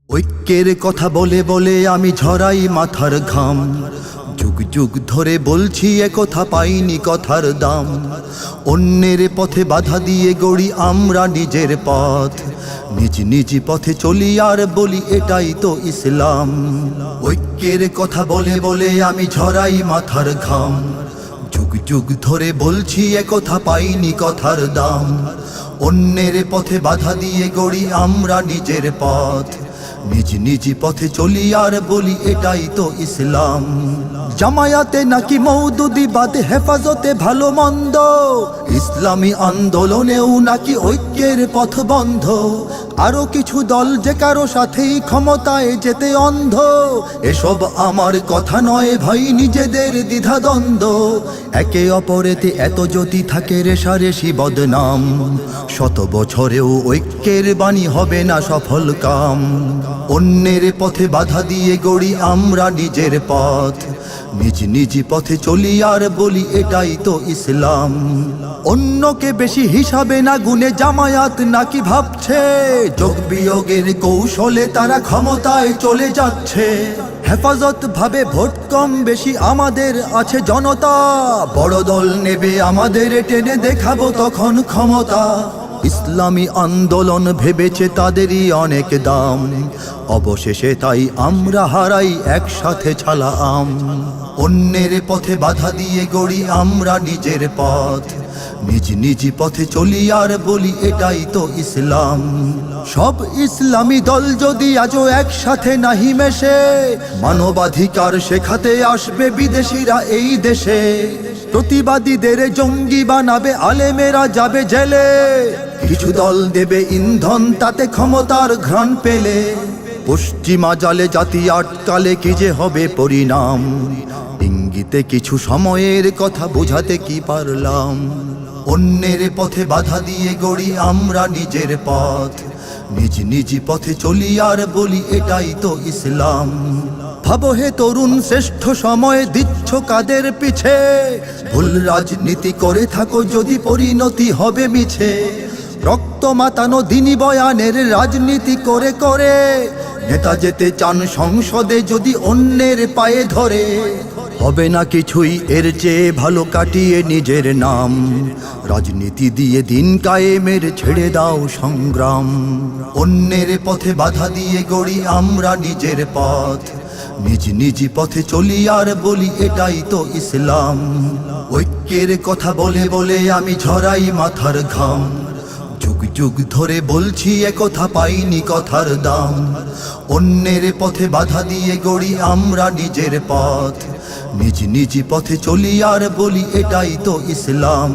ঐক্যের কথা বলে বলে আমি ঝরাই মাথার ঘাম, যুগ যুগ ধরে বলছি একথা পাইনি কথার দাম। অন্যের পথে বাধা দিয়ে গড়ি আমরা নিজের পথ, নিজ নিজ পথে চলি আর বলি এটাই তো ইসলাম। ঐক্যের কথা বলে বলে আমি ঝরাই মাথার ঘাম, যুগ যুগ ধরে বলছি একথা পাইনি কথার দাম। অন্যের পথে বাধা দিয়ে গড়ি আমরা নিজের পথ, নিজ নিজ পথে চলি আর বলি এটাই তো ইসলাম। জামায়াতে নাকি মওদুদিবাদ হেফাজতে ভালো মন্দ, ইসলামী আন্দোলনেও নাকি ঐক্যের পথ বন্ধ। আরো কিছু দল যে কারো সাথেই ক্ষমতায় যেতে অন্ধ, এসব আমার কথা নয় ভাই, নিজেদের দ্বিধাদ্বন্দ্ব। একে অপরেতে এত যদি থাকে রেশারেশি বদনাম, শত বছরেও ঐক্যের বাণী হবে না সফল কাম। অন্যের পথে বাধা দিয়ে গড়ি আমরা নিজের পথ, নিজ নিজ পথে চলি আর বলি এটাই তো ইসলাম। অন্যকে বেশি হিসাবে না গুনে জামায়াত নাকি ভাবছে, যোগ বিয়োগের কৌশলে তারা ক্ষমতায় চলে যাচ্ছে। হেফাজত ভাবে ভোট কম বেশি আমাদের আছে জনতা, বড় দল নেবে আমাদের টেনে দেখাবো তখন ক্ষমতা। ইসলামী আন্দোলন ভেবেছে তাদেরই অনেক দাম, অবশেষে তাই আমরা হারাই একসাথে ছালা আম। অন্যের পথে বাধা দিয়ে গড়ি আমরা নিজের পথ, নিজ নিজ পথে চলি আর বলি এটাই তো ইসলাম। সব ইসলামী দল যদি আজও একসাথে নাহি মেশে, মানবাধিকার শেখাতে আসবে বিদেশিরা এই দেশে। প্রতিবাদীদের জঙ্গি বানাবে, আলেমেরা যাবে জেলে। কিছু দল দেবে ইন্ধন তাতে ক্ষমতার ঘ্রাণ পেলে, পশ্চিমা জালে জাতি আটকালে কি যে হবে পরিণাম। ইঙ্গিতে কিছু সময়ের কথা বোঝাতে কি পারলাম। অন্যের পথে বাধা দিয়ে গড়ি আমরা নিজের পথ, নিজ নিজ পথে চলি আর বলি এটাই তো ইসলাম। ভাবো হে তরুণ, শ্রেষ্ঠ সময় দিচ্ছ কাদের পিছে? ভুল রাজনীতি করে থাকো যদি পরিণতি হবে মিছে। রক্ত মাতানো দিনী বয়ানের রাজনীতি করে করে, নেতা যেতে চান সংসদে যদি অন্যের পায়ে ধরে। হবে না কিছুই এর চেয়ে ভালো কাটিয়ে নিজের নাম, রাজনীতি দিয়ে দিন কায়েমের ছেড়ে দাও সংগ্রাম। অন্যের পথে বাধা দিয়ে গড়ি আমরা নিজের পথ, নিজ নিজ পথে চলি আর বলি এটাই তো ইসলাম। ঐক্যের কথা বলে বলে আমি ঝরাই মাথার ঘাম, যুগ যুগ ধরে বলছি একথা পাইনি কথার দাম। অন্যের পথে বাধা দিয়ে গড়ি আমরা নিজের পথ, নিজ নিজ পথে চলি আর বলি এটাই তো ইসলাম।